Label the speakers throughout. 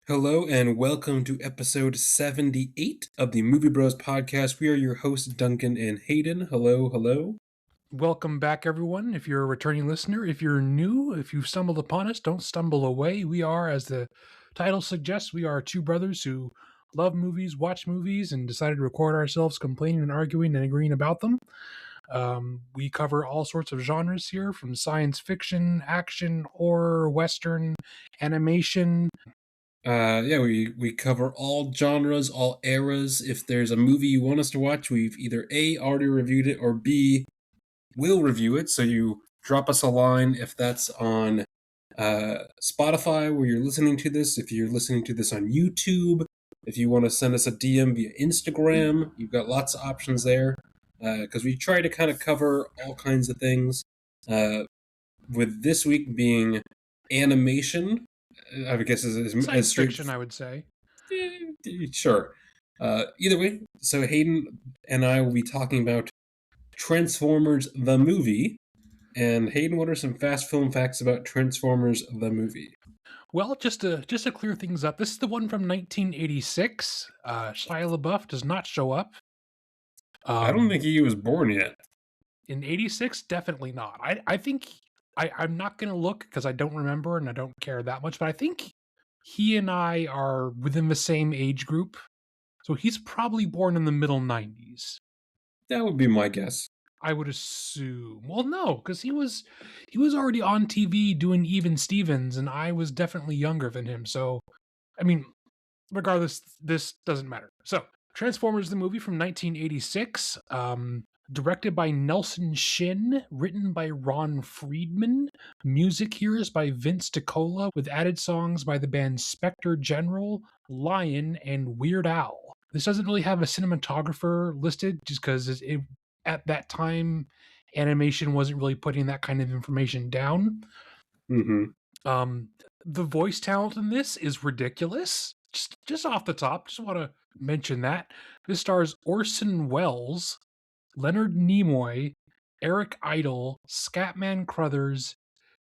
Speaker 1: Hello and welcome to episode 78 of the Movie Bros podcast. We are your hosts, Duncan and Hayden. Hello, hello.
Speaker 2: Welcome back, everyone. If you're a returning listener, if you're new, if you've stumbled upon us, don't stumble away. We are, as the title suggests, we are two brothers who love movies, watch movies, and decided to record ourselves complaining and arguing and agreeing about them. We cover all sorts of genres here, from science fiction, action, horror, western, animation.
Speaker 1: We cover all genres, all eras. If there's a movie you want us to watch, we've either A, already reviewed it, or B, will review it. So you drop us a line if that's on Spotify where you're listening to this, if you're listening to this on YouTube, if you want to send us a DM via Instagram, you've got lots of options there. Because we try to kind of cover all kinds of things. With this week being animation, I guess
Speaker 2: Science fiction, I would say.
Speaker 1: Sure. Either way, so Hayden and I will be talking about Transformers the movie. And Hayden, what are some fast film facts about Transformers the movie?
Speaker 2: Well, just to clear things up, this is the one from 1986. Shia LaBeouf does not show up.
Speaker 1: I don't think he was born yet.
Speaker 2: In 86, definitely not. I think I'm not going to look because I don't remember and I don't care that much, but I think he and I are within the same age group. So he's probably born in the middle 90s.
Speaker 1: That would be my guess.
Speaker 2: I would assume. Well, no, because he was already on TV doing Even Stevens, and I was definitely younger than him. So, I mean, regardless, this doesn't matter. So, Transformers the movie from 1986, directed by Nelson Shin, written by Ron Friedman. Music here is by Vince DiCola, with added songs by the band Spectre General, Lion, and Weird Al. This doesn't really have a cinematographer listed, just because at that time, animation wasn't really putting that kind of information down.
Speaker 1: Mm-hmm.
Speaker 2: The voice talent in this is ridiculous. Just off the top, just want to mention that. This stars Orson Welles, Leonard Nimoy, Eric Idle, Scatman Crothers,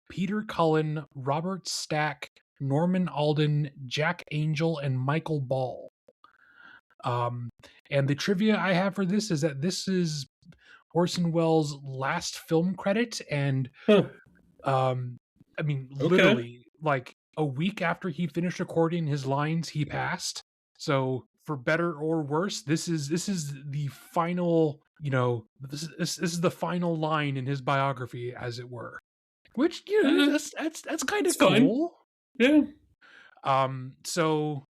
Speaker 2: Peter Cullen, Robert Stack, Norman Alden, Jack Angel, and Michael Ball. And the trivia I have for this is that this is Orson Welles' last film credit, and literally, like a week after he finished recording his lines, he passed. So, for better or worse, this is the final, this is the final line in his biography, as it were. Which, that's kind of cool.
Speaker 1: Yeah.
Speaker 2: So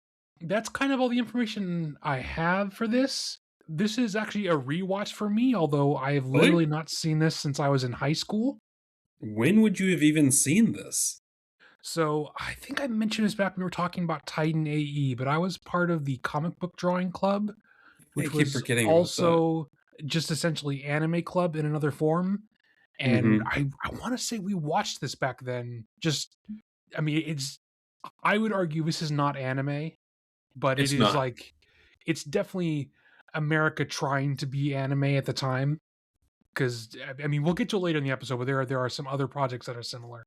Speaker 2: that's kind of all the information I have for this. This is actually a rewatch for me, although I have literally not seen this since I was in high school.
Speaker 1: When would you have even seen this?
Speaker 2: So I think I mentioned this back when we were talking about Titan AE, but I was part of the comic book drawing club, which was also just essentially anime club in another form. And I want to say we watched this back then. I would argue this is not anime, but it's definitely America trying to be anime at the time. Because, we'll get to it later in the episode, but there are some other projects that are similar.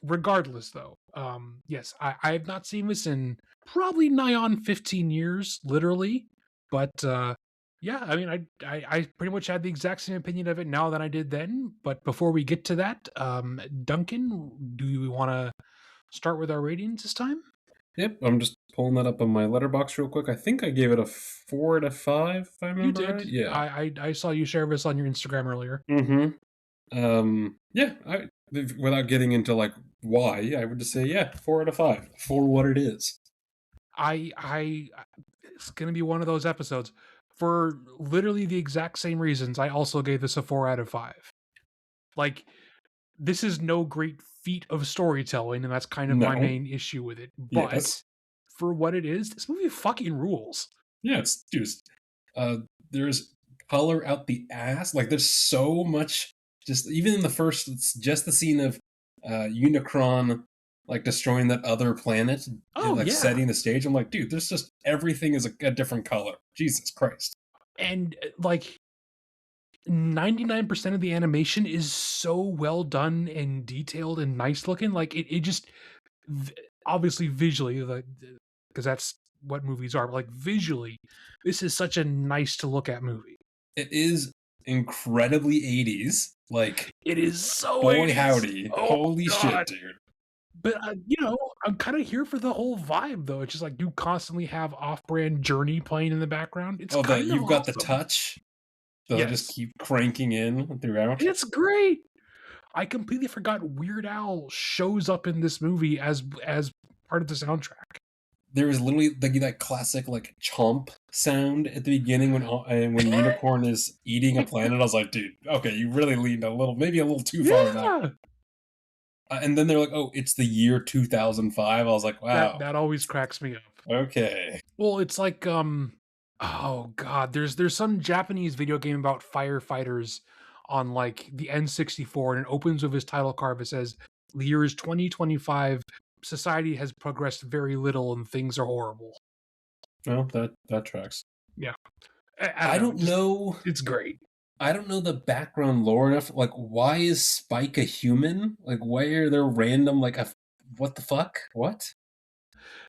Speaker 2: Regardless, though, yes, I have not seen this in probably nigh on 15 years, literally. But, yeah, I pretty much had the exact same opinion of it now than I did then. But before we get to that, Duncan, do you want to start with our ratings this time?
Speaker 1: Yep, I'm just pulling that up on my letterbox real quick. I think I gave it a 4 out of 5, if I remember.
Speaker 2: You did.
Speaker 1: Right. Yeah.
Speaker 2: I saw you share this on your Instagram earlier.
Speaker 1: Yeah, without getting into like why, I would just say 4 out of 5 for what it is.
Speaker 2: It's gonna be one of those episodes for literally the exact same reasons. I also gave this a 4 out of 5. Like, this is no great feat of storytelling, and that's kind of my main issue with it. But for what it is, this movie fucking rules.
Speaker 1: Yeah, it's just there's color out the ass. Like, there's so much. Just even in the first, it's just the scene of Unicron like destroying that other planet, setting the stage. I'm like, dude, there's just everything is a different color. Jesus Christ.
Speaker 2: And like, 99% of the animation is so well done and detailed and nice looking. Like it just v- obviously visually, because that's what movies are. But like visually, this is such a nice to look at movie.
Speaker 1: It is incredibly 80s. Like,
Speaker 2: It is so
Speaker 1: boy
Speaker 2: 80s.
Speaker 1: howdy.
Speaker 2: Oh
Speaker 1: Holy
Speaker 2: god.
Speaker 1: shit, dude.
Speaker 2: But I'm kind of here for the whole vibe though. It's just like you constantly have off-brand Journey playing in the background. It's
Speaker 1: Oh, the
Speaker 2: kind of
Speaker 1: you've got the
Speaker 2: awesome.
Speaker 1: touch. They'll just
Speaker 2: Yes.
Speaker 1: keep cranking in throughout.
Speaker 2: It's great. I completely forgot Weird Al shows up in this movie as part of the soundtrack.
Speaker 1: There was literally that classic like chomp sound at the beginning when Unicorn is eating a planet. I was like, dude, okay, you really leaned a little, maybe a little too far with that.
Speaker 2: Yeah.
Speaker 1: And then they're like, oh, it's the year 2005. I was like,
Speaker 2: That
Speaker 1: wow,
Speaker 2: that always cracks me up.
Speaker 1: okay.
Speaker 2: Well, it's like oh god, there's some Japanese video game about firefighters on like the N64, and it opens with his title card that says the year is 2025. Society has progressed very little and things are horrible.
Speaker 1: Well, that tracks.
Speaker 2: Yeah. I
Speaker 1: I
Speaker 2: don't know.
Speaker 1: don't
Speaker 2: Just
Speaker 1: know.
Speaker 2: it's great.
Speaker 1: I don't know the background lore enough. Like, why is Spike a human? Like, why are there random like a what the fuck? What?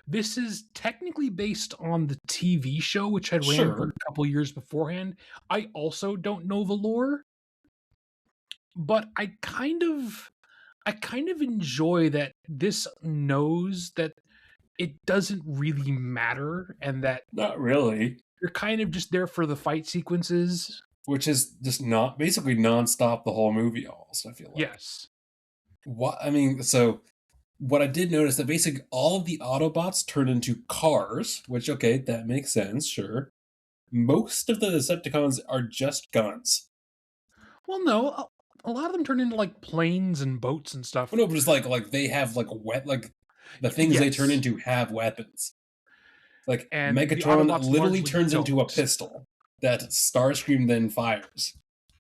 Speaker 2: This is technically based on the TV show, which had ran for
Speaker 1: Sure.
Speaker 2: a couple years beforehand. I also don't know the lore, but I kind of enjoy that this knows that it doesn't really matter and that
Speaker 1: Not really.
Speaker 2: you're kind of just there for the fight sequences.
Speaker 1: Which is just not basically nonstop the whole movie almost, I feel like.
Speaker 2: Yes.
Speaker 1: What I mean, so what I did notice that basically all of the Autobots turn into cars, which okay, that makes sense, sure. Most of the Decepticons are just guns.
Speaker 2: Well, no, a lot of them turn into like planes and boats and
Speaker 1: Well,
Speaker 2: stuff.
Speaker 1: no, but it's like they have like the things they turn
Speaker 2: Yes.
Speaker 1: into have weapons. Like
Speaker 2: And the
Speaker 1: Megatron
Speaker 2: Autobots
Speaker 1: literally
Speaker 2: largely
Speaker 1: turns into a
Speaker 2: don't.
Speaker 1: pistol that Starscream then fires,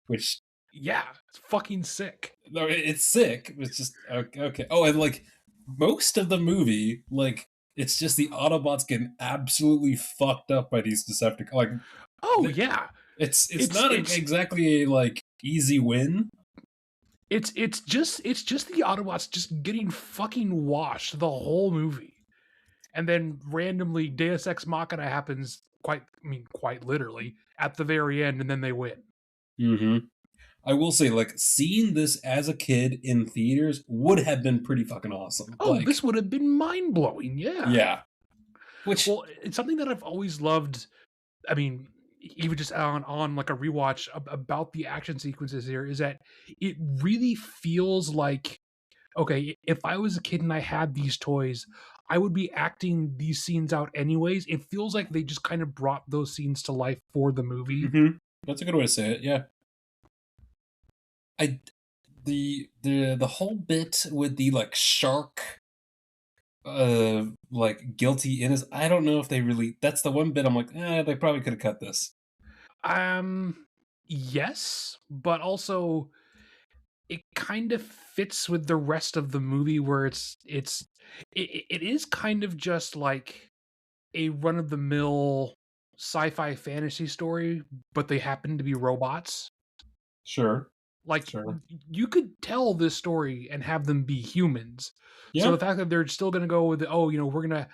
Speaker 1: which
Speaker 2: Yeah, it's fucking sick.
Speaker 1: no, it's sick. It's just okay. Okay. Oh, and like most of the movie, like it's just the Autobots getting absolutely fucked up by these Decepticons. Like
Speaker 2: Oh yeah.
Speaker 1: it's
Speaker 2: It's
Speaker 1: not
Speaker 2: it's
Speaker 1: exactly a like easy win.
Speaker 2: it's just the Autobots just getting fucking washed the whole movie. And then randomly Deus Ex Machina happens quite literally at the very end and then they win.
Speaker 1: Mm-hmm. I will say, like seeing this as a kid in theaters would have been pretty fucking awesome.
Speaker 2: Oh,
Speaker 1: Like,
Speaker 2: this would have been mind-blowing. Yeah.
Speaker 1: yeah, which
Speaker 2: Well, it's something that I've always loved. I mean, even just on like a rewatch about the action sequences here is that it really feels like okay, if I was a kid and I had these toys, I would be acting these scenes out anyways. It feels like they just kind of brought those scenes to life for the movie.
Speaker 1: that's a good way to say it. Yeah, I the whole bit with the like shark like guilty innocent. I don't know if they really that's the one bit I'm like, they probably could have cut this.
Speaker 2: Yes, but also it kind of fits with the rest of the movie where it is kind of just like a run of the mill sci-fi fantasy story, but they happen to be robots.
Speaker 1: Sure,
Speaker 2: Like
Speaker 1: sure.
Speaker 2: you could tell this story and have them be humans. So the
Speaker 1: Yeah,
Speaker 2: fact that they're still going to go with we're going to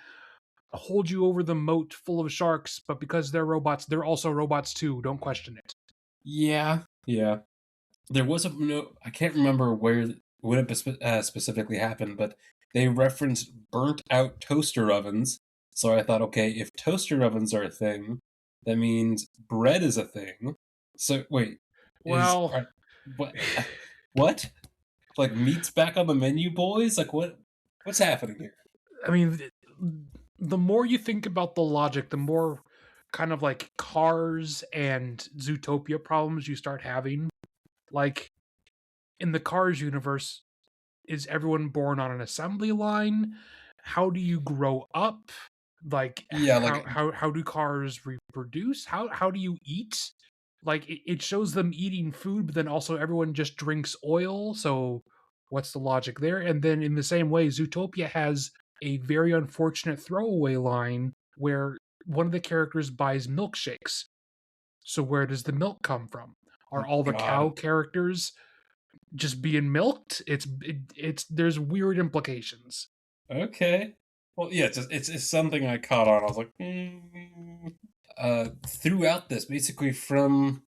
Speaker 2: hold you over the moat full of sharks, but because they're robots, they're also robots too. Don't question it.
Speaker 1: yeah, yeah. There was a no. I can't remember where when it specifically happened, but they referenced burnt out toaster ovens. So I thought, okay, if toaster ovens are a thing, that means bread is a thing. So wait,
Speaker 2: Well,
Speaker 1: what? What? Like meat's back on the menu, boys? Like what? What's happening here?
Speaker 2: I mean, the more you think about the logic, the more kind of like Cars and Zootopia problems you start having. Like in the Cars universe, is everyone born on an assembly line? How do you grow up? Like
Speaker 1: Yeah,
Speaker 2: how do cars reproduce? How do you eat? Like it shows them eating food, but then also everyone just drinks oil. So what's the logic there? And then in the same way, Zootopia has a very unfortunate throwaway line where one of the characters buys milkshakes. So where does the milk come from? Are all the cow
Speaker 1: God.
Speaker 2: characters just being milked? It's there's weird implications.
Speaker 1: Okay. Well, yeah, it's something I caught on. I was like, throughout this, basically from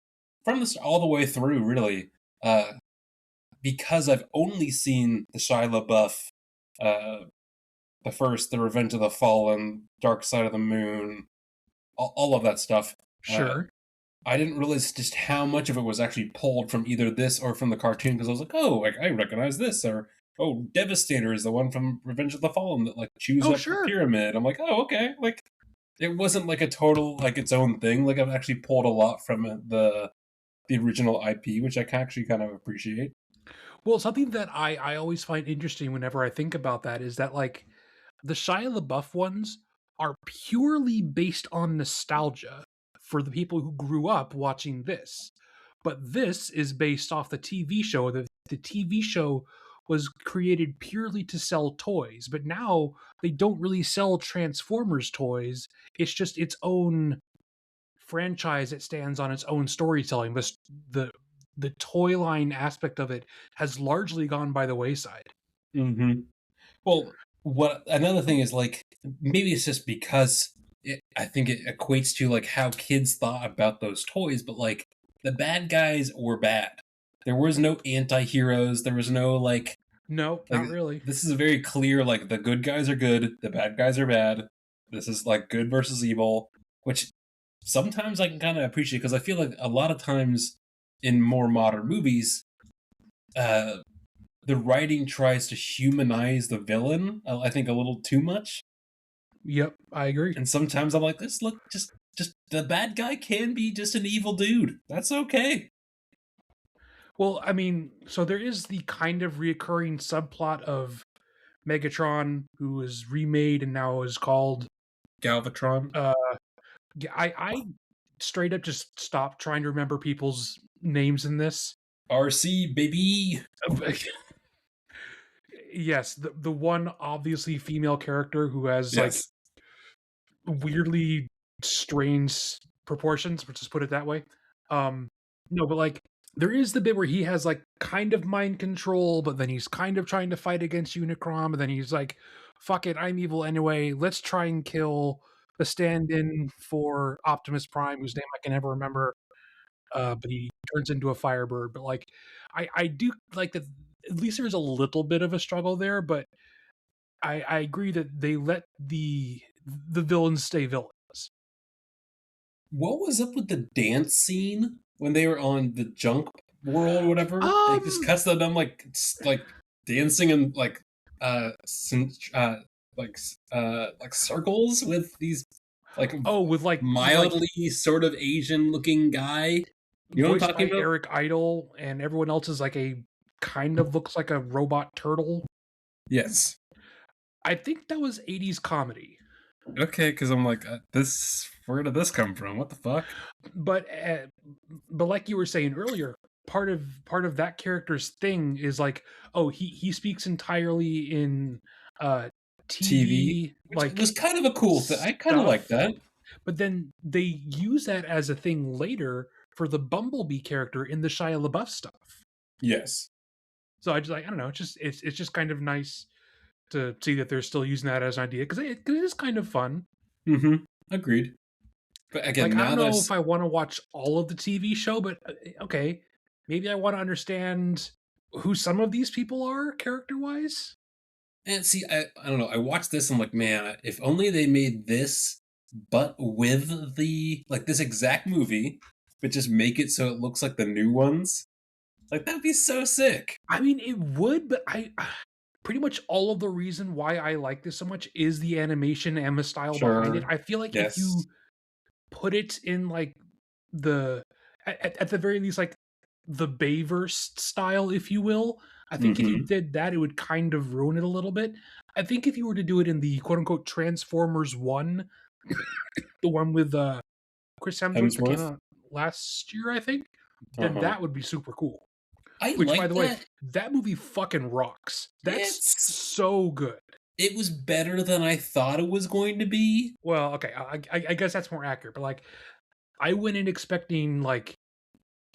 Speaker 1: this all the way through, really, uh, because I've only seen the Shia LaBeouf, uh, the first, the Revenge of the Fallen, Dark Side of the Moon, all of that stuff. Uh,
Speaker 2: Sure.
Speaker 1: I didn't realize just how much of it was actually pulled from either this or from the cartoon because I was like, oh, like I recognize this, or oh, Devastator is the one from Revenge of the Fallen that like chews
Speaker 2: Oh,
Speaker 1: up the
Speaker 2: sure.
Speaker 1: pyramid. I'm like, oh, okay, like it wasn't like a total like its own thing. Like I've actually pulled a lot from the original IP, which I can actually kind of appreciate.
Speaker 2: Well, something that I always find interesting whenever I think about that is that like the Shia LaBeouf ones are purely based on nostalgia for the people who grew up watching this. But this is based off the TV show. The TV show was created purely to sell toys, but now they don't really sell Transformers toys. It's just its own franchise. It stands on its own storytelling. The the toy line aspect of it has largely gone by the wayside.
Speaker 1: Hmm. Well, what another thing is like maybe it's just because I think it equates to like how kids thought about those toys, but like the bad guys were bad. There was no anti-heroes. There was no
Speaker 2: No,
Speaker 1: like
Speaker 2: not really.
Speaker 1: this is very clear. Like the good guys are good, the bad guys are bad. This is like good versus evil, which sometimes I can kind of appreciate because I feel like a lot of times in more modern movies, uh, the writing tries to humanize the villain. I think a little too much,
Speaker 2: Yep, I agree.
Speaker 1: and sometimes I'm like, this look just the bad guy can be just an evil dude. That's okay.
Speaker 2: Well, I mean, so there is the kind of reoccurring subplot of Megatron, who is remade and now is called.
Speaker 1: Galvatron,
Speaker 2: Uh, I straight up just stopped trying to remember people's names in this.
Speaker 1: RC baby.
Speaker 2: Yes, the one obviously female character who has like
Speaker 1: Yes.
Speaker 2: weirdly strange proportions, let's just put it that way. Um, no, but like there is the bit where he has like kind of mind control, but then he's kind of trying to fight against Unicron, and then he's like, "Fuck it, I'm evil anyway. Let's try and kill the stand-in for Optimus Prime, whose name I can never remember." But he turns into a Firebird. But like, I do like that. At least there's a little bit of a struggle there, but I agree that they let the villains stay villains.
Speaker 1: What was up with the dance scene when they were on the junk world or whatever? It just
Speaker 2: Um,
Speaker 1: cuts to them like dancing in like circles with these like
Speaker 2: oh, with
Speaker 1: mildly sort of Asian looking guy. You know what I'm
Speaker 2: voiced
Speaker 1: talking
Speaker 2: by
Speaker 1: about?
Speaker 2: Eric Idle, and everyone else is like a kind of looks like a robot turtle.
Speaker 1: Yes.
Speaker 2: I think that was 80s comedy.
Speaker 1: Okay, because I'm like, this. Where did this come from? What the fuck?
Speaker 2: But but like you were saying earlier, part of that character's thing is like, oh, he speaks entirely in uh
Speaker 1: TV,
Speaker 2: TV
Speaker 1: which was
Speaker 2: like
Speaker 1: kind of a cool thing. I kind of like
Speaker 2: stuff,
Speaker 1: that.
Speaker 2: but then they use that as a thing later for the Bumblebee character in the Shia LaBeouf stuff.
Speaker 1: Yes.
Speaker 2: So I don't know, it's just kind of nice to see that they're still using that as an idea because it is kind of fun.
Speaker 1: Mm-hmm. Agreed. But
Speaker 2: Like
Speaker 1: again,
Speaker 2: I
Speaker 1: now
Speaker 2: don't know if
Speaker 1: there's
Speaker 2: I want to watch all of the TV show, but okay, maybe I want to understand who some of these people are character wise.
Speaker 1: and see, I don't know. I watched this. I'm like, man, if only they made this, but with the like this exact movie, but just make it so it looks like the new ones. Like that'd be so sick.
Speaker 2: I mean, it would, but I pretty much all of the reason why I like this so much is the animation and the style behind it.
Speaker 1: Sure.
Speaker 2: I feel like if
Speaker 1: Yes.
Speaker 2: you put it in like the at the very least like the Bayverse style, if you will. I think if you
Speaker 1: Mm-hmm.
Speaker 2: did that, it would kind of ruin it a little bit. I think if you were to do it in the quote unquote Transformers one, the one with Chris Hemsworth that came
Speaker 1: Hemsworth.
Speaker 2: out last year, I think, then
Speaker 1: Uh-huh.
Speaker 2: that would be super cool.
Speaker 1: I
Speaker 2: Which, by
Speaker 1: like
Speaker 2: the way,
Speaker 1: that.
Speaker 2: that movie fucking rocks. That's
Speaker 1: It's
Speaker 2: so good.
Speaker 1: it was better than I thought it was going to be.
Speaker 2: Well, okay, I guess that's more accurate. But like, I went in expecting like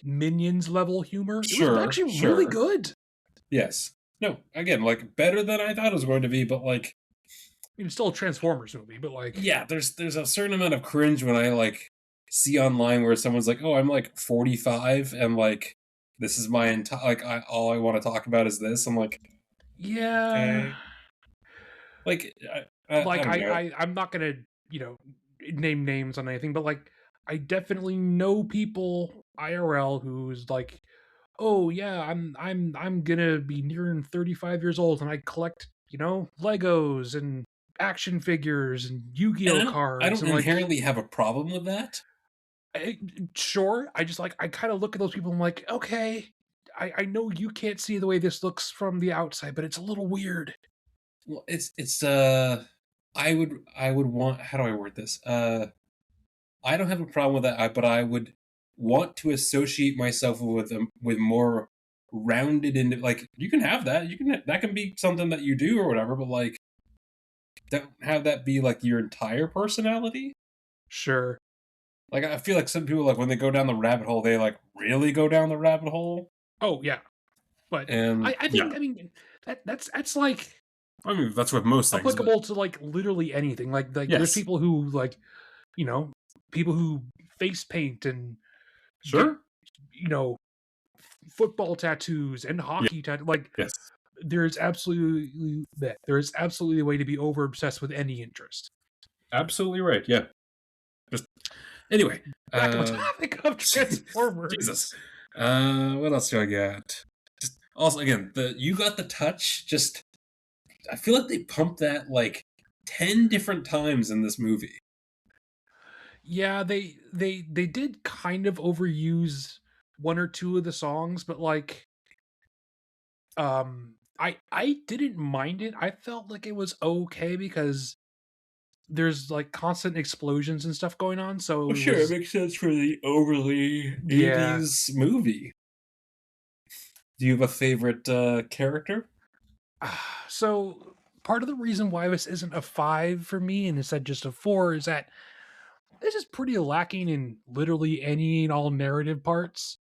Speaker 2: Minions level humor. It was
Speaker 1: Sure,
Speaker 2: actually really
Speaker 1: sure.
Speaker 2: good.
Speaker 1: Yes. No, again, like better than I thought it was going to be, but like
Speaker 2: I mean, it's still a Transformers movie, but like,
Speaker 1: yeah, there's a certain amount of cringe when I like see online where someone's like, "Oh, I'm like 45 and like this is my entire like all I want to talk about is this." I'm like,
Speaker 2: yeah,
Speaker 1: "Okay." Like I
Speaker 2: like
Speaker 1: don't know.
Speaker 2: I'm not gonna you know name names on anything, but like I definitely know people IRL who's like, oh yeah, I'm gonna be nearing 35 years old and I collect Legos and action figures and
Speaker 1: And
Speaker 2: Yu-Gi-Oh
Speaker 1: I
Speaker 2: cards
Speaker 1: don't
Speaker 2: and like
Speaker 1: inherently have a problem with that.
Speaker 2: I, sure. I just like I kind of look at those people. And I'm like, okay, I know you can't see the way this looks from the outside, but it's a little weird.
Speaker 1: Well, it's I would want how do I word this? I don't have a problem with that, but I would want to associate myself with them with more rounded into like you can have that. You can that can be something that you do or whatever, but like don't have that be like your entire personality.
Speaker 2: Sure.
Speaker 1: Like I feel like some people like when they go down the rabbit hole, they like really go down the rabbit hole.
Speaker 2: Oh yeah, but
Speaker 1: And
Speaker 2: I
Speaker 1: yeah,
Speaker 2: think I mean that's like
Speaker 1: I mean that's with most things, but
Speaker 2: applicable to like literally anything. Like there's
Speaker 1: yes,
Speaker 2: people who like you know people who face paint and get
Speaker 1: sure,
Speaker 2: you know football tattoos and
Speaker 1: yeah,
Speaker 2: hockey tattoos. Like
Speaker 1: yes,
Speaker 2: there is absolutely a way to be over obsessed with any interest.
Speaker 1: absolutely right. Yeah, just anyway.
Speaker 2: Back to the
Speaker 1: Uh,
Speaker 2: topic of
Speaker 1: Jesus.
Speaker 2: Transformers.
Speaker 1: What else do I got? Just also again, the you got the touch. Just I feel like they pumped that like 10 different times in this movie.
Speaker 2: Yeah, they did kind of overuse one or two of the songs, but like I didn't mind it. I felt like it was okay because there's like constant explosions and stuff going on, so
Speaker 1: Well,
Speaker 2: it
Speaker 1: sure, it
Speaker 2: was
Speaker 1: makes sense for the overly
Speaker 2: yeah.
Speaker 1: 80s movie. Do you have a favorite character?
Speaker 2: So part of the reason why this isn't a 5 for me and instead just a 4 is that this is pretty lacking in literally any and all narrative parts.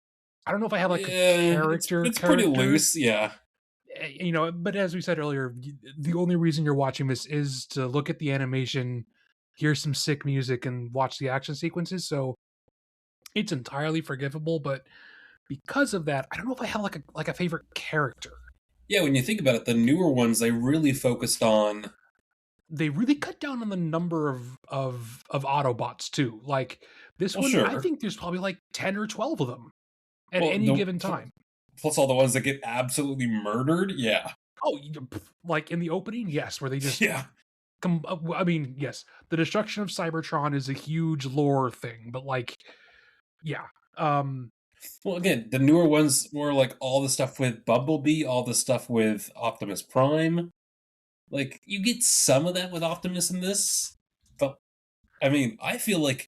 Speaker 2: I don't know if I have like a
Speaker 1: Yeah, it's pretty
Speaker 2: character,
Speaker 1: loose. Yeah.
Speaker 2: but as we said earlier, the only reason you're watching this is to look at the animation, hear some sick music, and watch the action sequences. So it's entirely forgivable. But because of that, I don't know if I have like a favorite character.
Speaker 1: Yeah, when you think about it, the newer ones they really focused on.
Speaker 2: They really cut down on the number of Autobots too. Like this
Speaker 1: Well,
Speaker 2: one, I
Speaker 1: sure.
Speaker 2: think there's probably like 10 or 12 of them at
Speaker 1: Well,
Speaker 2: any
Speaker 1: the
Speaker 2: given time.
Speaker 1: plus all the ones that get absolutely murdered. Yeah.
Speaker 2: Oh, like in the opening, yes, where they just
Speaker 1: Yeah.
Speaker 2: I mean, yes, the destruction of Cybertron is a huge lore thing, but like, yeah, um,
Speaker 1: Well, again, the newer ones were like all the stuff with Bumblebee, all the stuff with Optimus Prime. Like, you get some of that with Optimus in this, but I mean, I feel like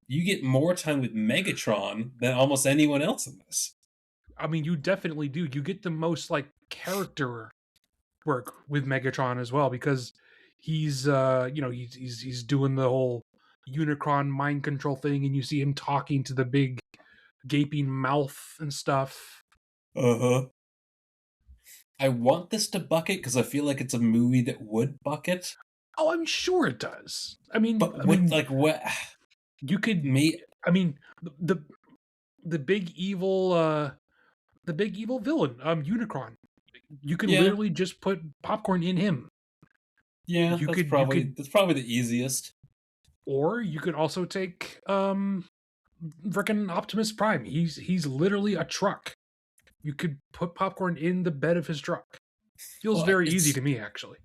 Speaker 1: you get more time with Megatron than almost anyone else in this.
Speaker 2: I mean, you definitely do. You get the most like character work with Megatron as well because he's doing the whole Unicron mind control thing, and you see him talking to the big gaping mouth and stuff.
Speaker 1: Uh huh. I want this to bucket because I feel like it's a movie that would bucket,
Speaker 2: Oh, I'm sure it does. I mean,
Speaker 1: but
Speaker 2: I
Speaker 1: with
Speaker 2: mean,
Speaker 1: like what
Speaker 2: you could.
Speaker 1: me?
Speaker 2: I mean, the big evil villain, Unicron. You can
Speaker 1: Yeah,
Speaker 2: literally just put popcorn in him.
Speaker 1: yeah,
Speaker 2: You could,
Speaker 1: that's probably the easiest.
Speaker 2: or you could also take freaking Optimus Prime. He's literally a truck. You could put popcorn in the bed of his truck. Feels
Speaker 1: Well,
Speaker 2: very easy
Speaker 1: it's
Speaker 2: to me, actually.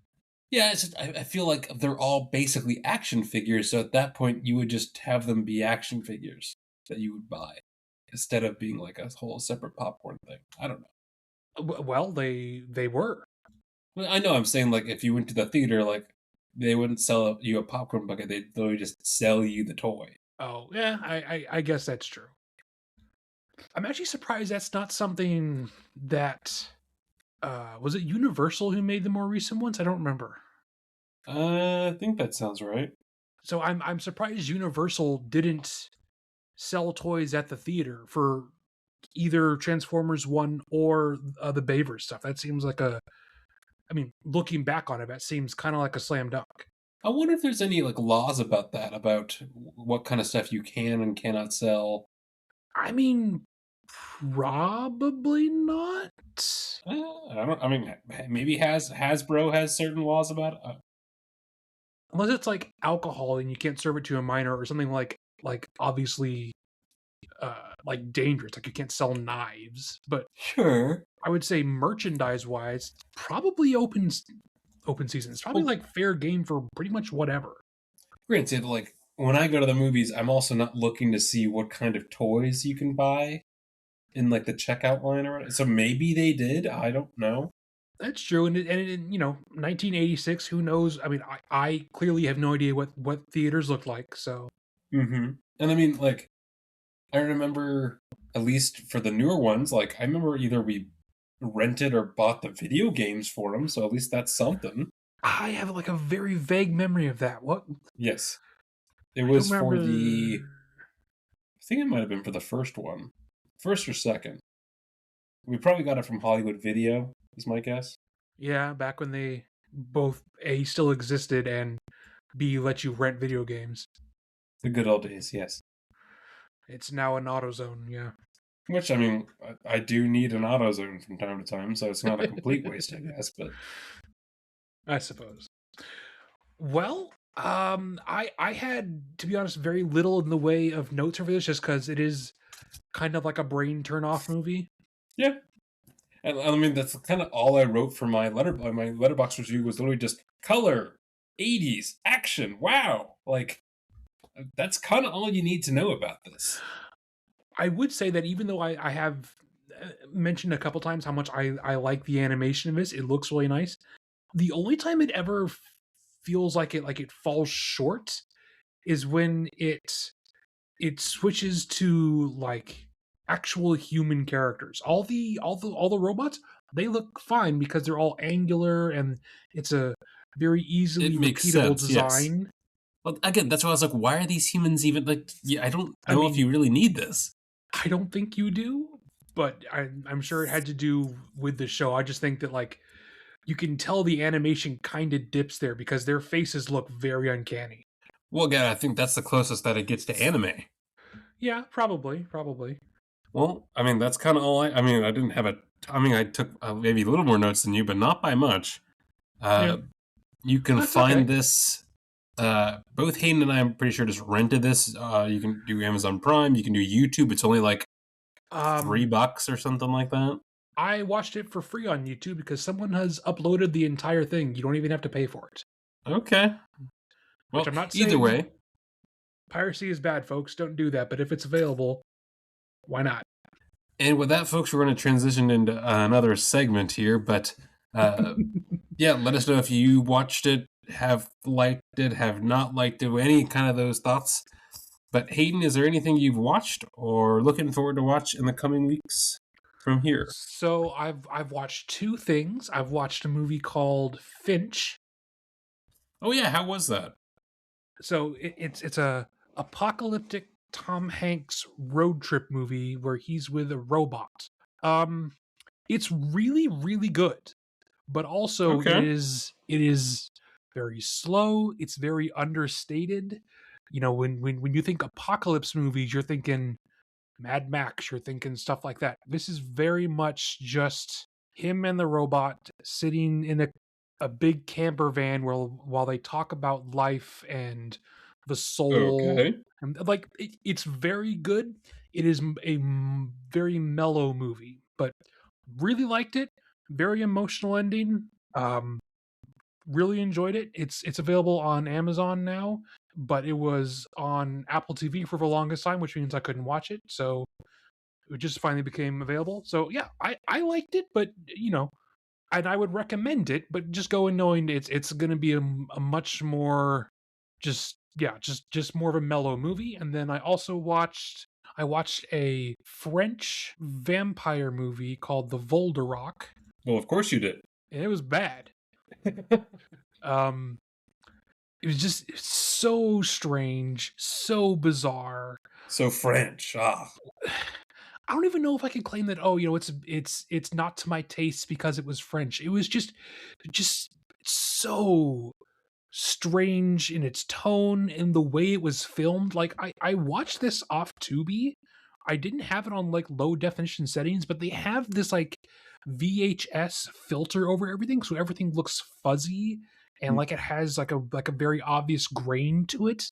Speaker 1: yeah, it's just I feel like they're all basically action figures, so at that point you would just have them be action figures that you would buy instead of being like a whole separate popcorn thing. I don't know.
Speaker 2: Well, they were.
Speaker 1: Well, I know I'm saying like if you went to the theater, like they wouldn't sell you a popcorn bucket; they'd literally just sell you the toy.
Speaker 2: Oh yeah, I guess that's true. I'm actually surprised that's not something that was it Universal who made the more recent ones? I don't remember.
Speaker 1: I think that sounds right.
Speaker 2: So I'm surprised Universal didn't sell toys at the theater for either Transformers 1 or the Baver stuff. That seems like I mean, looking back on it, that seems kind of like a slam dunk.
Speaker 1: I wonder if there's any like laws about that, about what kind of stuff you can and cannot sell.
Speaker 2: I mean, probably not.
Speaker 1: I don't. I mean, maybe Hasbro has certain laws about it.
Speaker 2: Unless it's like alcohol and you can't serve it to a minor or something like obviously like dangerous, like you can't sell knives. But
Speaker 1: Sure.
Speaker 2: I would say merchandise wise, probably open season. It's probably
Speaker 1: Well,
Speaker 2: like fair game for pretty much whatever.
Speaker 1: granted, like when I go to the movies, I'm also not looking to see what kind of toys you can buy in like the checkout line or whatever. So maybe they did. I don't know.
Speaker 2: That's true, and you know, 1986. Who knows? I mean, I clearly have no idea what theaters look like. So
Speaker 1: Mm-hmm. And I mean, like I remember at least for the newer ones, like I remember either we rented or bought the video games for them. So at least that's something.
Speaker 2: I have like a very vague memory of that. What
Speaker 1: Yes, it
Speaker 2: I don't
Speaker 1: was for the.
Speaker 2: remember.
Speaker 1: I think it might have been for the first one, first or second. We probably got it from Hollywood Video, is my guess.
Speaker 2: Yeah, back when they both A still existed and B let you rent video games.
Speaker 1: The good old days, yes.
Speaker 2: It's now an AutoZone. Yeah.
Speaker 1: Which I mean, I do need an AutoZone from time to time, so it's not a complete waste, I guess. But
Speaker 2: I suppose. Well, I had, to be honest, very little in the way of notes for this, just because it is kind of like a brain turn off movie.
Speaker 1: yeah, and I mean that's kind of all I wrote for my letterbox review was literally just color, 80s action. Wow, like that's kind of all you need to know about this.
Speaker 2: I would say that even though I have mentioned a couple times how much I like the animation of this, it looks really nice. The only time it ever feels like it falls short is when it switches to like actual human characters. All the robots, they look fine because they're all angular and it's a very easily
Speaker 1: It makes
Speaker 2: repeatable
Speaker 1: sense, yes.
Speaker 2: design.
Speaker 1: Well, again, that's why I was like, why are these humans even like? Yeah, I don't
Speaker 2: I
Speaker 1: know if
Speaker 2: mean,
Speaker 1: you really need this.
Speaker 2: I don't think you do, but I'm sure it had to do with the show. I just think that like you can tell the animation kind of dips there because their faces look very uncanny.
Speaker 1: Well, again, I think that's the closest that it gets to anime.
Speaker 2: Yeah, probably.
Speaker 1: Well, I mean, that's kind of all I mean, I didn't have a. I mean, I took maybe a little more notes than you, but not by much.
Speaker 2: Yeah,
Speaker 1: Uh, you can
Speaker 2: that's okay.
Speaker 1: find this. Both Hayden and I, I'm pretty sure, just rented this. You can do Amazon Prime. You can do YouTube. It's only like
Speaker 2: Um,
Speaker 1: $3 or something like that.
Speaker 2: I watched it for free on YouTube because someone has uploaded the entire thing. You don't even have to pay for it.
Speaker 1: Okay.
Speaker 2: Which
Speaker 1: Well,
Speaker 2: I'm not
Speaker 1: either
Speaker 2: saying
Speaker 1: way,
Speaker 2: piracy is bad, folks. Don't do that. But if it's available, why not?
Speaker 1: and with that, folks, we're going to transition into another segment here. But uh, yeah, let us know if you watched it, have liked it, have not liked it, any kind of those thoughts. But Hayden, is there anything you've watched or looking forward to watch in the coming weeks from here?
Speaker 2: So I've watched two things. I've watched a movie called Finch.
Speaker 1: Oh yeah, how was that?
Speaker 2: So it's a apocalyptic Tom Hanks road trip movie where he's with a robot. Um, it's really good, but also
Speaker 1: Okay.
Speaker 2: it is very slow. It's very understated. You know, when you think apocalypse movies, you're thinking Mad Max, you're thinking stuff like that. This is very much just him and the robot sitting in a big camper van while they talk about life and the soul.
Speaker 1: Okay.
Speaker 2: And like it's very good. It is very mellow movie, but really liked it. Very emotional ending. Really enjoyed it. It's available on Amazon now, but it was on Apple TV for the longest time, which means I couldn't watch it. So it just finally became available. So yeah, I liked it, but you know, and I would recommend it, but just go in knowing it's going to be a much more just yeah, just more of a mellow movie. And then I watched a French vampire movie called The Volderock,
Speaker 1: Well, of course you did.
Speaker 2: and it was bad. Um it was just so strange, so bizarre.
Speaker 1: So French. Ah.
Speaker 2: I don't even know if I can claim that. Oh, it's not to my taste because it was French. It was just so strange in its tone and the way it was filmed. Like I watched this off Tubi. I didn't have it on like low definition settings, but they have this like VHS filter over everything, so everything looks fuzzy and like it has like a very obvious grain to it.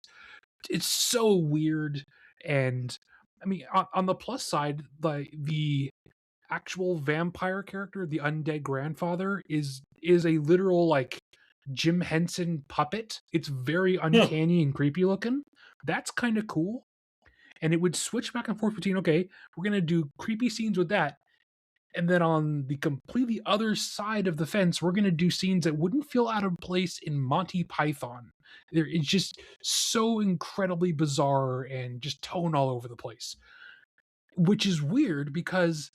Speaker 2: It's so weird. And I mean, on the plus side, the actual vampire character, the undead grandfather, is a literal like Jim Henson puppet. It's very
Speaker 1: Huh.
Speaker 2: uncanny and creepy looking. That's kind of cool. And it would switch back and forth between, okay, we're gonna do creepy scenes with that, and then on the completely other side of the fence, we're gonna do scenes that wouldn't feel out of place in Monty Python. It's just so incredibly bizarre and just tone all over the place, which is weird because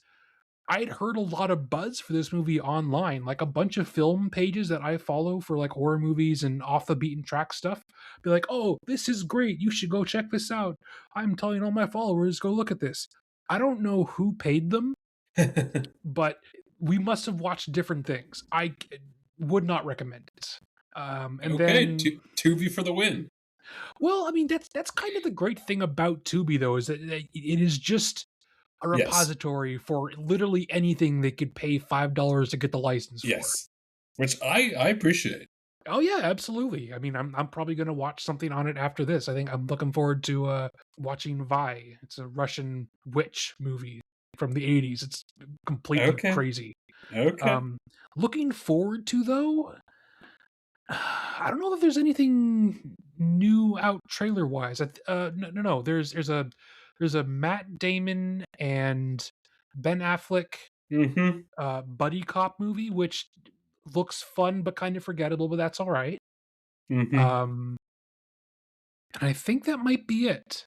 Speaker 2: I'd heard a lot of buzz for this movie online, like a bunch of film pages that I follow for like horror movies and off the beaten track stuff. Be like, "Oh, this is great. You should go check this out. I'm telling all my followers, go look at this." I don't know who paid them, but we must have watched different things. Would not recommend it. And
Speaker 1: Okay,
Speaker 2: then,
Speaker 1: Tubi for the win.
Speaker 2: well, I mean, that's kind of the great thing about Tubi, though, is that it is just a
Speaker 1: Yes.
Speaker 2: repository for literally anything they could pay $5 to get the license for.
Speaker 1: Yes. Which I appreciate.
Speaker 2: Oh yeah, absolutely. I mean, I'm probably going to watch something on it after this. I think I'm looking forward to watching Vi. It's a Russian witch movie from the 80s. It's completely
Speaker 1: Okay.
Speaker 2: crazy.
Speaker 1: Okay.
Speaker 2: Looking forward to though, I don't know if there's anything new out trailer wise. No. There's a Matt Damon and Ben Affleck
Speaker 1: Mm-hmm.
Speaker 2: buddy cop movie, which looks fun but kind of forgettable, but that's all right.
Speaker 1: Mm-hmm.
Speaker 2: Um, and I think that might be it.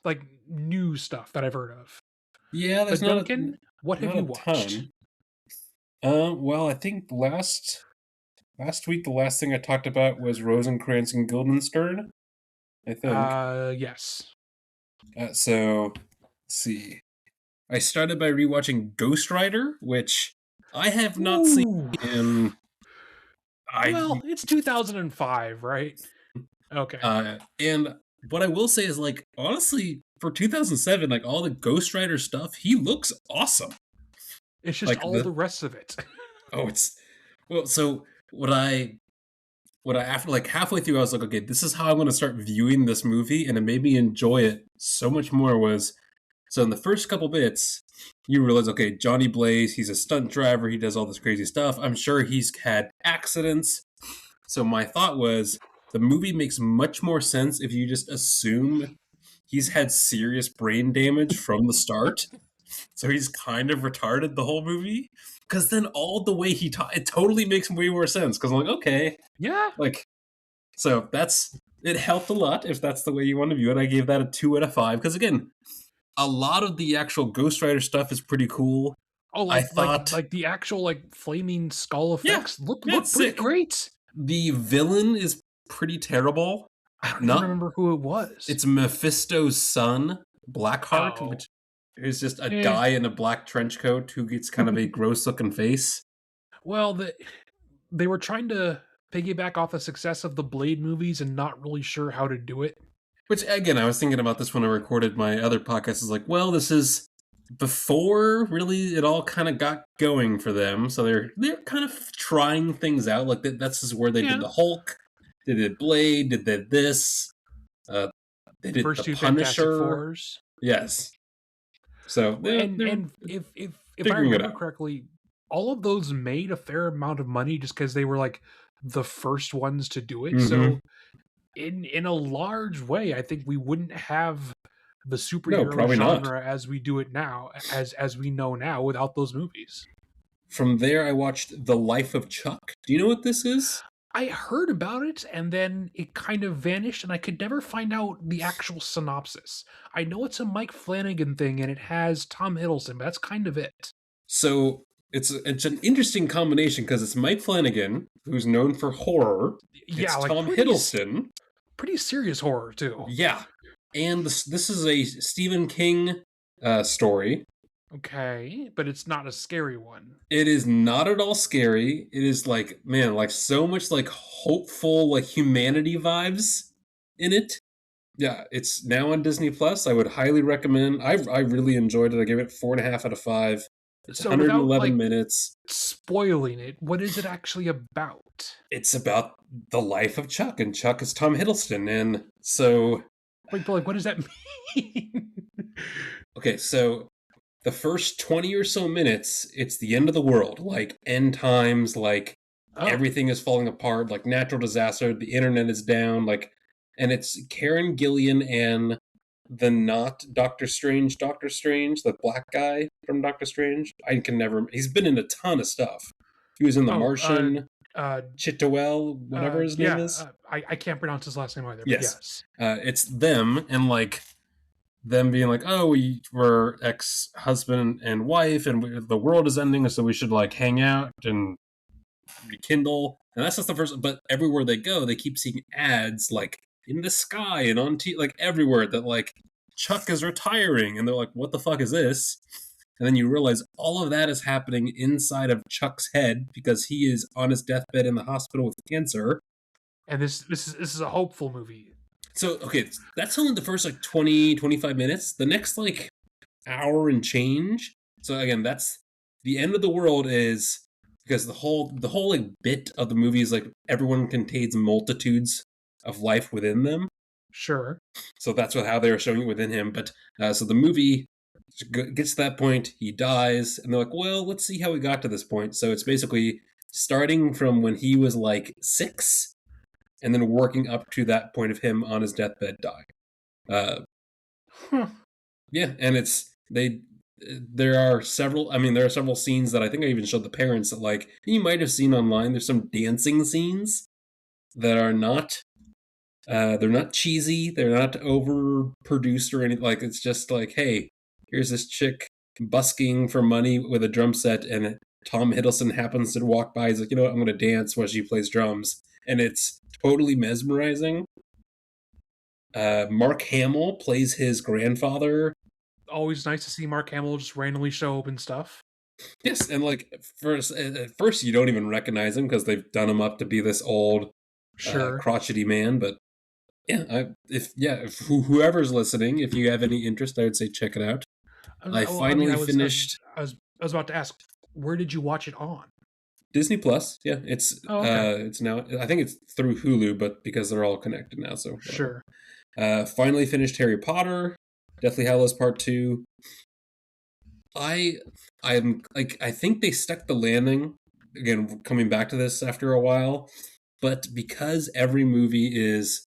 Speaker 2: Like new stuff that I've heard of.
Speaker 1: Yeah, there's
Speaker 2: But Duncan, what have
Speaker 1: not
Speaker 2: you
Speaker 1: a
Speaker 2: watched?
Speaker 1: ton. Well, I think last week the last thing I talked about was Rosencrantz and Guildenstern, I think.
Speaker 2: Yes.
Speaker 1: So let's see. I started by rewatching Ghost Rider, which I have not seen
Speaker 2: Ooh.
Speaker 1: in I
Speaker 2: Well, it's 2005, right? Okay.
Speaker 1: and what I will say is like honestly for 2007 like all the Ghost Rider stuff, he looks awesome.
Speaker 2: It's just
Speaker 1: Like
Speaker 2: all the rest of it.
Speaker 1: oh it's well so what I after like halfway through I was like okay, this is how I'm going to start viewing this movie and it made me enjoy it so much more was so in the first couple bits you realize okay, Johnny Blaze, he's a stunt driver, he does all this crazy stuff. I'm sure he's had accidents. So my thought was the movie makes much more sense if you just assume he's had serious brain damage from the start. So he's kind of retarded the whole movie. Because then all the way it totally makes way more sense. Because I'm like, okay,
Speaker 2: Yeah.
Speaker 1: like, so it helped a lot if that's the way you want to view it. I gave that a 2 out of 5. Because again, a lot of the actual Ghost Rider stuff is pretty cool.
Speaker 2: Oh,
Speaker 1: I
Speaker 2: like
Speaker 1: thought,
Speaker 2: the actual like flaming skull
Speaker 1: yeah,
Speaker 2: effects look
Speaker 1: yeah, it's
Speaker 2: pretty
Speaker 1: sick.
Speaker 2: great.
Speaker 1: The villain is pretty terrible.
Speaker 2: I don't even
Speaker 1: Not
Speaker 2: remember who it was.
Speaker 1: It's Mephisto's son, Blackheart,
Speaker 2: Oh.
Speaker 1: which is just a
Speaker 2: Eh.
Speaker 1: guy in a black trench coat who gets kind of a gross looking face.
Speaker 2: Well, they were trying to piggyback off the success of the Blade movies and not really sure how to do it.
Speaker 1: Which again, I was thinking about this when I recorded my other podcast. Is like, well, this is before really it all kind of got going for them, so they're kind of trying things out. Like that's where they did
Speaker 2: Yeah.
Speaker 1: the Hulk, they did Blade, they did this, they did
Speaker 2: First
Speaker 1: the
Speaker 2: two Fantastic
Speaker 1: Punisher.
Speaker 2: Fours.
Speaker 1: Yes, so
Speaker 2: And if I
Speaker 1: figuring it
Speaker 2: remember
Speaker 1: out.
Speaker 2: correctly, all of those made a fair amount of money just because they were like the first ones to do it.
Speaker 1: Mm-hmm.
Speaker 2: So in a large way, I think we wouldn't have the superhero
Speaker 1: probably not.
Speaker 2: genre as we do it now, as we know now, without those movies.
Speaker 1: From there, I watched The Life of Chuck. Do you know what this is?
Speaker 2: I heard about it and then it kind of vanished and I could never find out the actual synopsis. I know it's a Mike Flanagan thing and it has Tom Hiddleston, but that's kind of it.
Speaker 1: So it's an interesting combination because it's Mike Flanagan, who's known for horror.
Speaker 2: Yeah,
Speaker 1: It's
Speaker 2: like
Speaker 1: Tom Hiddleston.
Speaker 2: pretty serious horror too.
Speaker 1: Yeah. and this is a Stephen King story.
Speaker 2: Okay, but it's not a scary one.
Speaker 1: It is not at all scary. It is like, man, like so much like hopeful, like humanity vibes in it. Yeah, it's now on Disney Plus. I would highly recommend. I really enjoyed it. I gave it 4.5 out of 5. It's
Speaker 2: So without
Speaker 1: 111
Speaker 2: like
Speaker 1: minutes.
Speaker 2: spoiling it, what is it actually about?
Speaker 1: It's about the life of Chuck, and Chuck is Tom Hiddleston, and so
Speaker 2: Wait, but like, what does that mean?
Speaker 1: okay, so the first 20 or so minutes, it's the end of the world, like end times, like
Speaker 2: Oh,
Speaker 1: everything is falling apart, like natural disaster, the internet is down, like, and it's Karen Gillian and the not Doctor Strange, the black guy from Doctor Strange. I can never, he's been in a ton of stuff. He was in The
Speaker 2: oh,
Speaker 1: Martian,
Speaker 2: uh,
Speaker 1: Chitwell, whatever his name
Speaker 2: yeah.
Speaker 1: is.
Speaker 2: I can't pronounce his last name either, but
Speaker 1: Yes.
Speaker 2: yes,
Speaker 1: It's them, and like, them being like, oh, we're ex-husband and wife, and the world is ending, so we should like hang out and rekindle. And that's just the first. But everywhere they go, they keep seeing ads like in the sky and on like everywhere that like Chuck is retiring, and they're like, what the fuck is this? And then you realize all of that is happening inside of Chuck's head because he is on his deathbed in the hospital with cancer.
Speaker 2: and this is a hopeful movie.
Speaker 1: So, okay, that's only the first like 20-25 minutes. The next like hour and change. So again, that's the end of the world is because the whole like bit of the movie is like everyone contains multitudes of life within them.
Speaker 2: Sure.
Speaker 1: So that's how they're showing it within him. But so the movie gets to that point, he dies, and they're like, well, let's see how we got to this point. So it's basically starting from when he was like 6, and then working up to that point of him on his deathbed dying. Uh,
Speaker 2: Huh.
Speaker 1: yeah, and it's they. There are several. I mean, there are several scenes that I think I even showed the parents that like you might have seen online. There's some dancing scenes that are not. They're not cheesy. They're not overproduced or anything. Like it's just like, hey, here's this chick busking for money with a drum set, and Tom Hiddleston happens to walk by. He's like, you know what? I'm going to dance while she plays drums, and it's totally mesmerizing. Mark Hamill plays his grandfather.
Speaker 2: Always nice to see Mark Hamill just randomly show up and stuff.
Speaker 1: Yes, and like at first you don't even recognize him because they've done him up to be this old,
Speaker 2: Sure.
Speaker 1: crotchety man. But if whoever's listening, if you have any interest, I would say check it out. I
Speaker 2: Well, I mean,
Speaker 1: finally finished
Speaker 2: I was about to ask, where did you watch it on?
Speaker 1: Disney Plus. Yeah,
Speaker 2: Oh, okay.
Speaker 1: it's now. I think it's through Hulu, but because they're all connected now, so whatever.
Speaker 2: Sure.
Speaker 1: Finally finished Harry Potter, Deathly Hallows Part 2. I'm like I think they stuck the landing. Again, coming back to this after a while, but because every movie is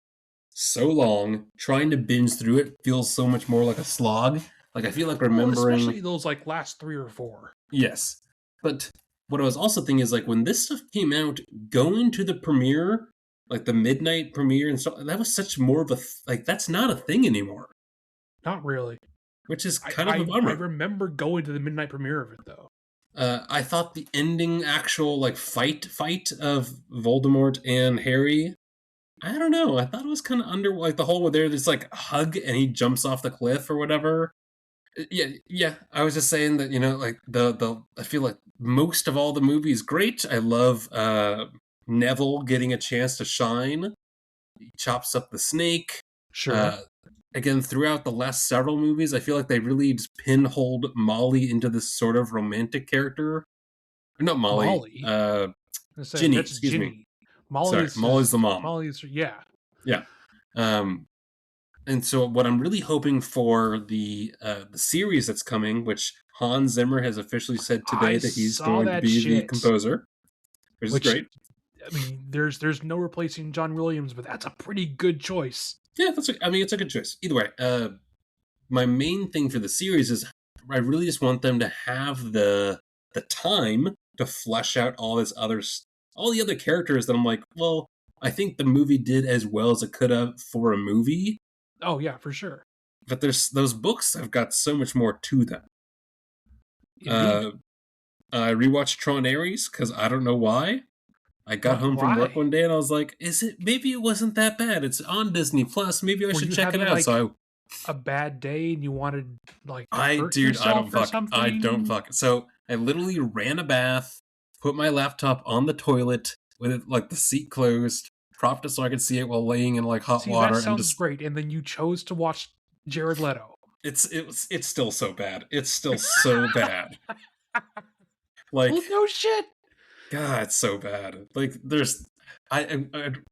Speaker 1: so long, trying to binge through it feels so much more like a slog. Like I feel like
Speaker 2: Well,
Speaker 1: remembering.
Speaker 2: especially those like last 3 or 4.
Speaker 1: Yes, but what I was also thinking is like when this stuff came out, going to the premiere, like the midnight premiere and stuff, that was such more of a like that's not a thing anymore,
Speaker 2: Not really.
Speaker 1: which is
Speaker 2: I
Speaker 1: kind of a
Speaker 2: I
Speaker 1: bummer.
Speaker 2: remember going to the midnight premiere of it though.
Speaker 1: I thought the ending actual like fight of Voldemort and Harry. I don't know. I thought it was kind of under like the whole where there's like a hug and he jumps off the cliff or whatever. Yeah. I was just saying that like the I feel like most of all the movies great. I love Neville getting a chance to shine. He chops up the snake.
Speaker 2: Sure.
Speaker 1: Uh, Again, throughout the last several movies, I feel like they really just pinholed Molly into this sort of romantic character. Or not Molly.
Speaker 2: Molly. I say
Speaker 1: Ginny.
Speaker 2: that's
Speaker 1: Excuse me.
Speaker 2: Ginny. Molly
Speaker 1: Sorry,
Speaker 2: is
Speaker 1: Molly's the mom.
Speaker 2: Molly is yeah.
Speaker 1: Yeah. Um, and so what I'm really hoping for the series that's coming, which Hans Zimmer has officially said today
Speaker 2: I
Speaker 1: that he's
Speaker 2: saw
Speaker 1: going to
Speaker 2: that
Speaker 1: be the
Speaker 2: shit.
Speaker 1: composer, which is
Speaker 2: Which
Speaker 1: great.
Speaker 2: I mean, there's no replacing John Williams, but that's a pretty good choice.
Speaker 1: Yeah, I mean, it's a good choice. Either way, my main thing for the series is I really just want them to have the time to flesh out all the other characters that I'm like, well, I think the movie did as well as it could have for a movie,
Speaker 2: Oh yeah, for sure.
Speaker 1: but there's those books have got so much more to them.
Speaker 2: Indeed.
Speaker 1: I rewatched Tron Ares because I don't know why. I got home from work
Speaker 2: Why?
Speaker 1: one day and I was like, maybe it wasn't that bad. It's on Disney Plus. Maybe I
Speaker 2: Were
Speaker 1: should
Speaker 2: you
Speaker 1: check it
Speaker 2: having
Speaker 1: out.
Speaker 2: like
Speaker 1: So
Speaker 2: a bad day and you wanted like to hurt
Speaker 1: Dude,
Speaker 2: yourself or
Speaker 1: I don't
Speaker 2: something?
Speaker 1: fuck. So I literally ran a bath, put my laptop on the toilet with it, like the seat closed, propped it so I could see it while laying in like hot
Speaker 2: See, that
Speaker 1: water, and
Speaker 2: sounds
Speaker 1: just
Speaker 2: great. And then you chose to watch Jared Leto.
Speaker 1: it's still so bad. It's still so bad.
Speaker 2: Well,
Speaker 1: Like,
Speaker 2: no shit.
Speaker 1: God, it's so bad. Like,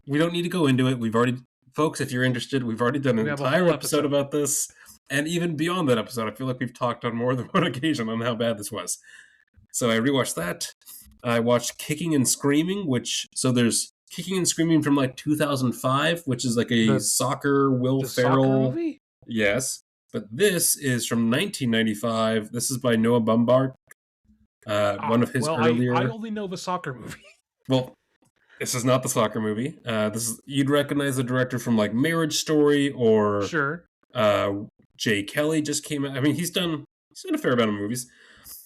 Speaker 1: we don't need to go into it. We've already, folks, if you're interested, we've already done an
Speaker 2: We have a
Speaker 1: entire
Speaker 2: whole
Speaker 1: episode
Speaker 2: episode.
Speaker 1: about this, and even beyond that episode, I feel like we've talked on more than one occasion on how bad this was. So I rewatched that. I watched Kicking and Screaming, there's Kicking and Screaming from like 2005, which is like a
Speaker 2: The
Speaker 1: soccer Will
Speaker 2: the soccer
Speaker 1: Ferrell.
Speaker 2: movie?
Speaker 1: Yes, but this is from 1995. This is by Noah Baumbach. One of his
Speaker 2: Well, I
Speaker 1: earlier.
Speaker 2: only know the soccer movie.
Speaker 1: Well, this is not the soccer movie. You'd recognize the director from like Marriage Story or
Speaker 2: Sure.
Speaker 1: uh, Jay Kelly just came out. I mean, he's done a fair amount of movies.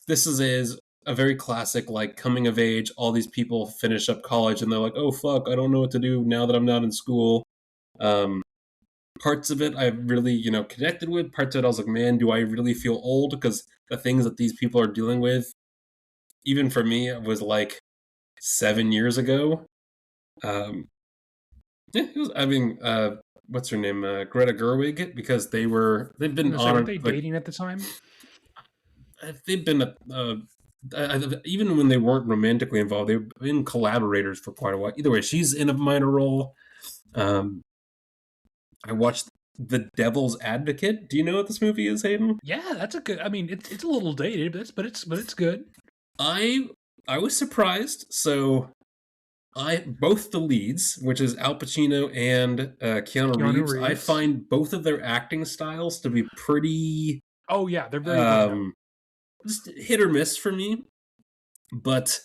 Speaker 1: This is a very classic like coming of age. All these people finish up college and they're like, oh fuck, I don't know what to do now that I'm not in school. Um, Parts of it I really connected with. Parts of it I was like, man, do I really feel old? Because the things that these people are dealing with, even for me, it was like 7 years ago. Um, yeah, I mean, what's her name? Greta Gerwig, because they've been
Speaker 2: So weren't
Speaker 1: honored.
Speaker 2: they
Speaker 1: Like,
Speaker 2: dating at the time?
Speaker 1: they've been even when they weren't romantically involved, they've been collaborators for quite a while. Either way, she's in a minor role. Um, I watched The Devil's Advocate. Do you know what this movie is, Hayden?
Speaker 2: Yeah, that's a good. I mean, it's a little dated, but it's good.
Speaker 1: I I was surprised. So I both the leads, which is Al Pacino and Keanu
Speaker 2: Keanu
Speaker 1: Reeves, I
Speaker 2: Reeves.
Speaker 1: find both of their acting styles to be pretty
Speaker 2: Oh yeah, they're very one note.
Speaker 1: um, just hit or miss for me. But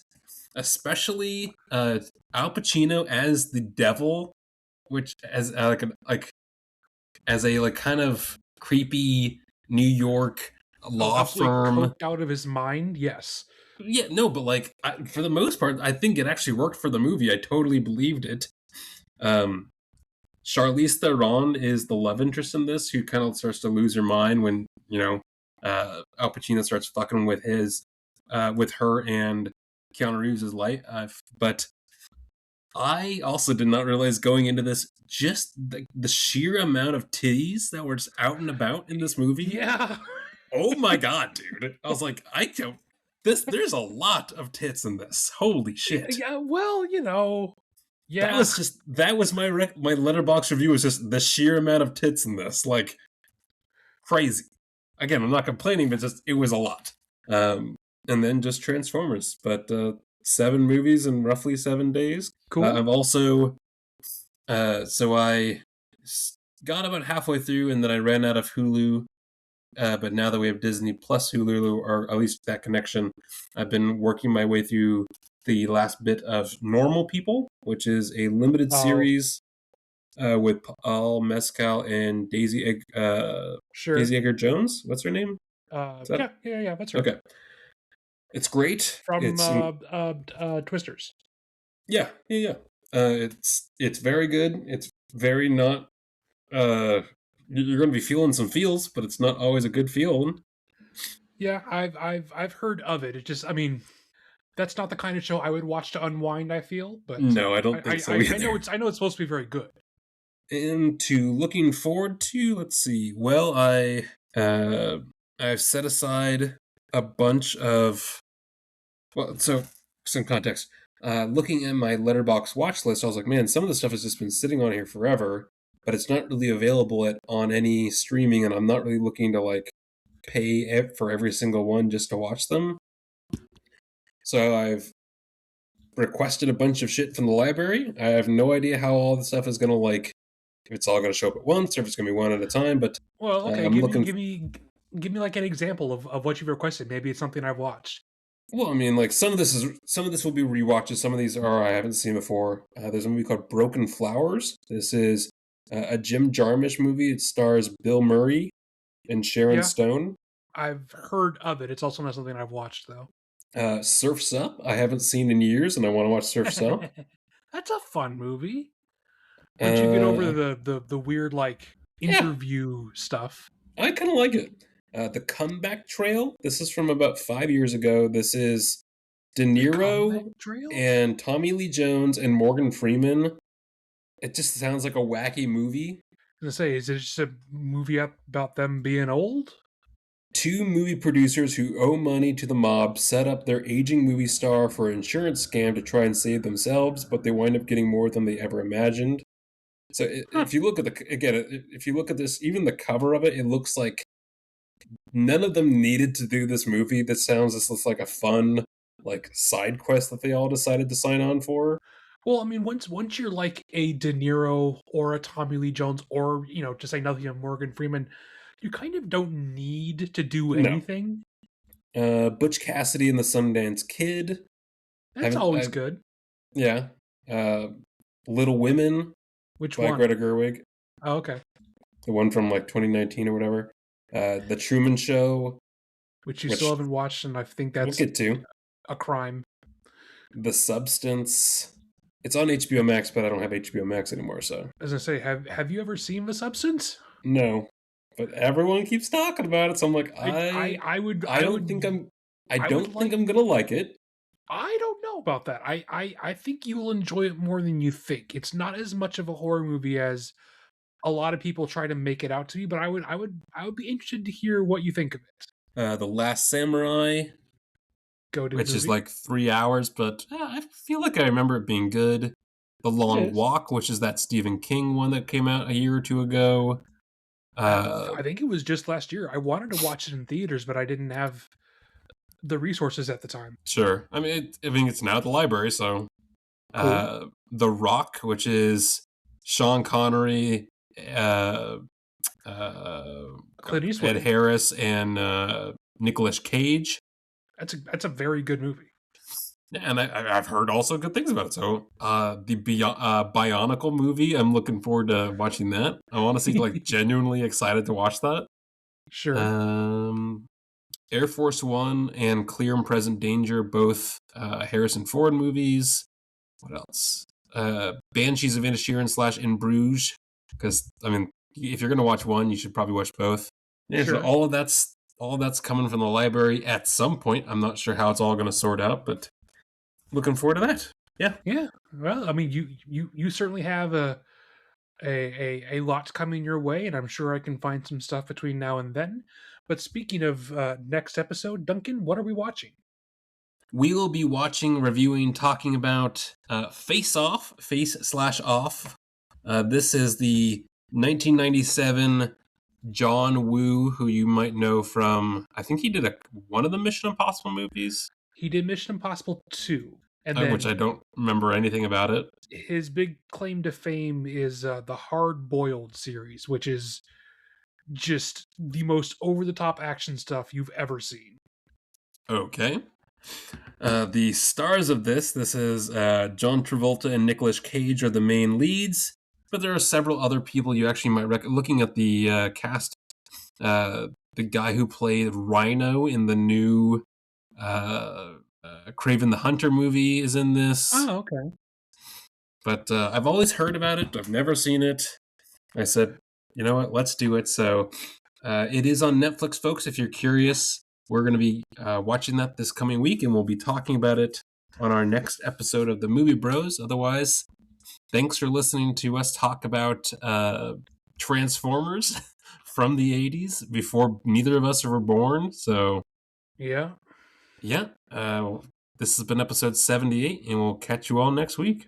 Speaker 1: especially Al Pacino as the devil, which as as a like kind of creepy New York
Speaker 2: Oh,
Speaker 1: law
Speaker 2: absolutely
Speaker 1: firm.
Speaker 2: coked out of his mind. Yes.
Speaker 1: Yeah, no, but like for the most part, I think it actually worked for the movie. I totally believed it. Um, Charlize Theron is the love interest in this, who kind of starts to lose her mind when Al Pacino starts fucking with her and Keanu Reeves' life. But I also did not realize going into this just the sheer amount of titties that were just out and about in this movie.
Speaker 2: Yeah.
Speaker 1: Oh my god, dude! I was like, I don't. This there's a lot of tits in this. Holy shit!
Speaker 2: Yeah. Well, Yeah.
Speaker 1: That was my letterbox review was just the sheer amount of tits in this, like crazy. Again, I'm not complaining, but just it was a lot. And then just Transformers, but 7 movies in roughly 7 days.
Speaker 2: Cool.
Speaker 1: I've also so I got about halfway through, and then I ran out of Hulu. But now that we have Disney Plus Hulu, or at least that connection, I've been working my way through the last bit of Normal People, which is a limited
Speaker 2: Oh,
Speaker 1: series with Paul Mescal and
Speaker 2: sure.
Speaker 1: Daisy Edgar Jones. What's her name? Is that
Speaker 2: Yeah. That's her
Speaker 1: okay? It's great.
Speaker 2: from Twisters.
Speaker 1: Yeah. It's very good. It's very not. You're going to be feeling some feels, but it's not always a good feeling.
Speaker 2: Yeah, I've heard of it. It just, I mean, that's not the kind of show I would watch to unwind. I feel, but
Speaker 1: No, I don't think so either.
Speaker 2: I know it's supposed to be very good.
Speaker 1: And to looking forward to, let's see. Well, I've set aside a bunch of so some context. Looking at my letterbox watch list, I was like, man, some of the stuff has just been sitting on here forever, but it's not really available on any streaming, and I'm not really looking to like pay for every single one just to watch them. So I've requested a bunch of shit from the library. I have no idea how all the stuff is gonna like if it's all gonna show up at once or if it's gonna be one at a time. But
Speaker 2: Well, okay,
Speaker 1: I'm looking.
Speaker 2: give me like an example of what you've requested. Maybe it's something I've watched.
Speaker 1: Well, I mean, like some of this will be rewatches. Some of these are I haven't seen before. There's a movie called Broken Flowers. This is a Jim Jarmusch movie. It stars Bill Murray and Sharon
Speaker 2: Yeah,
Speaker 1: Stone.
Speaker 2: I've heard of it. It's also not something I've watched though.
Speaker 1: Surf's Up. I haven't seen in years, and I want to watch Surf's Up.
Speaker 2: That's a fun movie. Once you get over
Speaker 1: Uh,
Speaker 2: the weird like
Speaker 1: Yeah,
Speaker 2: interview stuff.
Speaker 1: I kind of like it. The Comeback Trail. This is from about 5 years ago. This is De
Speaker 2: The Comeback
Speaker 1: Niro
Speaker 2: Trail?
Speaker 1: and Tommy Lee Jones and Morgan Freeman. It just sounds like a wacky movie.
Speaker 2: I was gonna say, is it just a movie about them being old?
Speaker 1: Two movie producers who owe money to the mob set up their aging movie star for an insurance scam to try and save themselves, but they wind up getting more than they ever imagined. So
Speaker 2: Huh.
Speaker 1: if you look at if you look at this, even the cover of it, it looks like none of them needed to do this movie. This sounds just like a fun like side quest that they all decided to sign on for.
Speaker 2: Well, I mean, once you're like a De Niro or a Tommy Lee Jones, or just say nothing of Morgan Freeman, you kind of don't need to do
Speaker 1: No,
Speaker 2: anything.
Speaker 1: Butch Cassidy and the Sundance Kid.
Speaker 2: That's
Speaker 1: Haven't
Speaker 2: always
Speaker 1: I?
Speaker 2: good.
Speaker 1: Yeah. Uh, Little Women
Speaker 2: Which
Speaker 1: by
Speaker 2: one?
Speaker 1: Greta Gerwig,
Speaker 2: Oh, okay.
Speaker 1: the one from like 2019 or whatever. The Truman Show,
Speaker 2: Which you still
Speaker 1: which
Speaker 2: haven't watched, and I think
Speaker 1: we'll
Speaker 2: that's
Speaker 1: get to.
Speaker 2: a crime.
Speaker 1: The Substance. It's on HBO Max, but I don't have HBO Max anymore, so
Speaker 2: As I say, have you ever seen The Substance?
Speaker 1: no. But everyone keeps talking about it, so I'm like,
Speaker 2: I would
Speaker 1: I
Speaker 2: I
Speaker 1: don't
Speaker 2: would
Speaker 1: think I'm I
Speaker 2: I would
Speaker 1: don't think
Speaker 2: like.
Speaker 1: I'm gonna like it.
Speaker 2: I don't know about that. I think you will enjoy it more than you think. It's not as much of a horror movie as a lot of people try to make it out to be, but I would be interested to hear what you think of it.
Speaker 1: The Last Samurai,
Speaker 2: Goated
Speaker 1: which is
Speaker 2: movie.
Speaker 1: like 3 hours, but I feel like I remember it being good. The
Speaker 2: It
Speaker 1: Long
Speaker 2: is.
Speaker 1: Walk, which is that Stephen King one that came out a year or two ago. Uh,
Speaker 2: I think it was just last year. I wanted to watch it in theaters, but I didn't have the resources at the time.
Speaker 1: sure. I mean, I mean, it's now at the library, so
Speaker 2: Cool.
Speaker 1: The Rock, which is Sean Connery, uh, uh,
Speaker 2: Clint
Speaker 1: Ed
Speaker 2: Eastwood.
Speaker 1: Harris, and Nicolas Cage.
Speaker 2: That's a very good movie.
Speaker 1: Yeah, and I've heard also good things about it. So the Bionicle movie, I'm looking forward to watching that. I'm honestly like genuinely excited to watch that.
Speaker 2: Sure.
Speaker 1: Um, Air Force One and Clear and Present Danger, both Harrison Ford movies. What else? Banshees of Inisherin / In Bruges, because I mean, if you're gonna watch one, you should probably watch both. Yeah, so
Speaker 2: Sure.
Speaker 1: all of that's coming from the library at some point. I'm not sure how it's all gonna sort out, but looking forward to that. Yeah,
Speaker 2: Yeah. Well, I mean, you certainly have a lot coming your way, and I'm sure I can find some stuff between now and then. But speaking of next episode, Duncan, what are we watching?
Speaker 1: we will be watching, reviewing, talking about Face Off, Face/Off. This is the 1997 John Woo, who you might know from, I think he did one of the Mission Impossible movies,
Speaker 2: He did Mission Impossible 2, and
Speaker 1: which I
Speaker 2: then
Speaker 1: don't remember anything about it.
Speaker 2: his big claim to fame is the Hard Boiled series, which is just the most over the top action stuff you've ever seen.
Speaker 1: Okay. The stars of this is John Travolta and Nicolas Cage are the main leads, but there are several other people you actually might looking at the cast. The guy who played Rhino in the new Craven the Hunter movie is in this.
Speaker 2: Oh, okay.
Speaker 1: But I've always heard about it. I've never seen it. I said, you know what, let's do it. So it is on Netflix, folks. If you're curious, we're going to be watching that this coming week, and we'll be talking about it on our next episode of the Movie Bros. Otherwise, thanks for listening to us talk about Transformers from the 80s before neither of us were born. So,
Speaker 2: Yeah.
Speaker 1: yeah, this has been episode 78, and we'll catch you all next week.